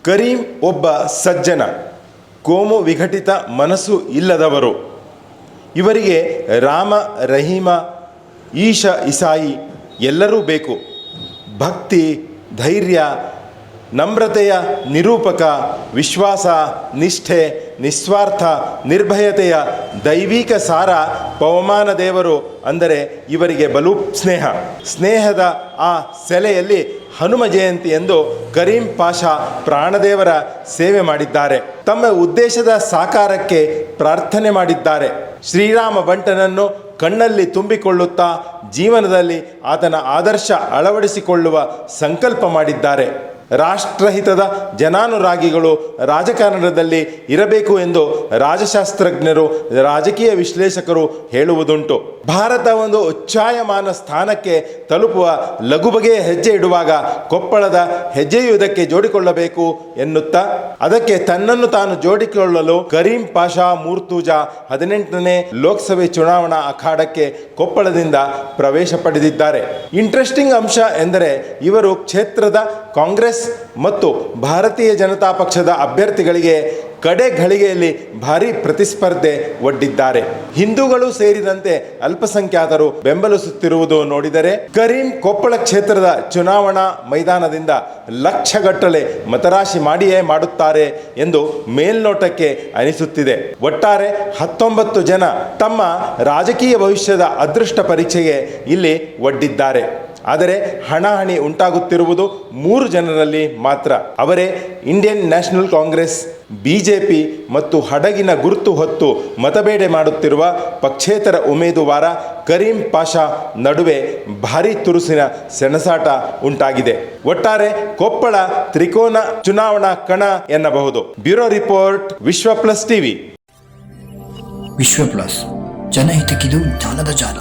ಕರೀಂ ಒಬ್ಬ ಸಜ್ಜನ, ಕೋಮು ವಿಘಟಿತ ಮನಸ್ಸು ಇಲ್ಲದವರು. ಇವರಿಗೆ ರಾಮ, ರಹೀಮ, ಈಶ, ಇಸಾಯಿ ಎಲ್ಲರೂ ಬೇಕು. ಭಕ್ತಿ, ಧೈರ್ಯ, ನಮ್ರತೆಯ ನಿರೂಪಕ, ವಿಶ್ವಾಸ, ನಿಷ್ಠೆ, ನಿಸ್ವಾರ್ಥ, ನಿರ್ಭಯತೆಯ ದೈವಿಕ ಸಾರ ಪವಮಾನ ದೇವರು ಅಂದರೆ ಇವರಿಗೆ ಬಲು ಸ್ನೇಹದ ಆ ಸೆಲೆಯಲ್ಲಿ ಹನುಮ ಜಯಂತಿ ಎಂದು ಕರೀಂ ಪಾಷಾ ಪ್ರಾಣದೇವರ ಸೇವೆ ಮಾಡಿದ್ದಾರೆ. ತಮ್ಮ ಉದ್ದೇಶದ ಸಾಕಾರಕ್ಕೆ ಪ್ರಾರ್ಥನೆ ಮಾಡಿದ್ದಾರೆ. ಶ್ರೀರಾಮ ಬಂಟನನ್ನು ಕಣ್ಣಲ್ಲಿ ತುಂಬಿಕೊಳ್ಳುತ್ತಾ ಜೀವನದಲ್ಲಿ ಆತನ ಆದರ್ಶ ಅಳವಡಿಸಿಕೊಳ್ಳುವ ಸಂಕಲ್ಪ ಮಾಡಿದ್ದಾರೆ. ರಾಷ್ಟ್ರಹಿತದ ಜನಾನುರಾಗಿಗಳು ರಾಜಕಾರಣದಲ್ಲಿ ಇರಬೇಕು ಎಂದು ರಾಜಶಾಸ್ತ್ರಜ್ಞರು, ರಾಜಕೀಯ ವಿಶ್ಲೇಷಕರು ಹೇಳುವುದುಂಟು. ಭಾರತ ಒಂದು ಉಚ್ಚಾಯಮಾನ ಸ್ಥಾನಕ್ಕೆ ತಲುಪುವ ಲಘುಬಗೆಯ ಹೆಜ್ಜೆ ಇಡುವಾಗ ಕೊಪ್ಪಳದ ಹೆಜ್ಜೆಯುವುದಕ್ಕೆ ಜೋಡಿಕೊಳ್ಳಬೇಕು ಎನ್ನುತ್ತಾ ಅದಕ್ಕೆ ತನ್ನನ್ನು ತಾನು ಜೋಡಿಕೊಳ್ಳಲು ಕರೀಂ ಪಾಷಾ ಮುರ್ತುಜಾ 18ನೇ ಲೋಕಸಭೆ ಚುನಾವಣಾ ಅಖಾಡಕ್ಕೆ ಕೊಪ್ಪಳದಿಂದ ಪ್ರವೇಶ ಪಡೆದಿದ್ದಾರೆ. ಇಂಟ್ರೆಸ್ಟಿಂಗ್ ಅಂಶ ಎಂದರೆ ಇವರು ಕ್ಷೇತ್ರದ ಕಾಂಗ್ರೆಸ್ ಮತ್ತು ಭಾರತೀಯ ಜನತಾ ಪಕ್ಷದ ಅಭ್ಯರ್ಥಿಗಳಿಗೆ ಕಡೆ ಘಳಿಗೆಯಲ್ಲಿ ಭಾರಿ ಪ್ರತಿಸ್ಪರ್ಧೆ ಒಡ್ಡಿದ್ದಾರೆ. ಹಿಂದೂಗಳು ಸೇರಿದಂತೆ ಅಲ್ಪಸಂಖ್ಯಾತರು ಬೆಂಬಲಿಸುತ್ತಿರುವುದು ನೋಡಿದರೆ ಕರೀಂ ಕೊಪ್ಪಳ ಕ್ಷೇತ್ರದ ಚುನಾವಣಾ ಮೈದಾನದಿಂದ ಲಕ್ಷಗಟ್ಟಲೆ ಮತರಾಶಿ ಮಾಡಿಯೇ ಮಾಡುತ್ತಾರೆ ಎಂದು ಮೇಲ್ನೋಟಕ್ಕೆ ಅನಿಸುತ್ತಿದೆ. ಒಟ್ಟಾರೆ 19 ಜನ ತಮ್ಮ ರಾಜಕೀಯ ಭವಿಷ್ಯದ ಅದೃಷ್ಟ ಪರೀಕ್ಷೆಗೆ ಇಲ್ಲಿ ಒಡ್ಡಿದ್ದಾರೆ. ಆದರೆ ಹಣಾಹಣಿ ಉಂಟಾಗುತ್ತಿರುವುದು 3 ಜನರಲ್ಲಿ ಮಾತ್ರ. ಅವರೇ ಇಂಡಿಯನ್ ನ್ಯಾಷನಲ್ ಕಾಂಗ್ರೆಸ್, ಬಿಜೆಪಿ ಮತ್ತು ಹಡಗಿನ ಗುರುತು ಹೊತ್ತು ಮತಬೇಟೆ ಮಾಡುತ್ತಿರುವ ಪಕ್ಷೇತರ ಉಮೇದುವಾರ ಕರೀಂ ಪಾಷಾ ನಡುವೆ ಭಾರೀ ತುರುಸಿನ ಸೆಣಸಾಟ ಉಂಟಾಗಿದೆ. ಒಟ್ಟಾರೆ ಕೊಪ್ಪಳ ತ್ರಿಕೋನ ಚುನಾವಣಾ ಕಣ ಎನ್ನಬಹುದು. ಬ್ಯೂರೋ ರಿಪೋರ್ಟ್, ವಿಶ್ವ ಪ್ಲಸ್ ಟಿವಿ. ವಿಶ್ವ ಪ್ಲಸ್, ಜನಹಿತಕ್ಕಿದು ಜ್ಞಾನದ ಜಾಲ.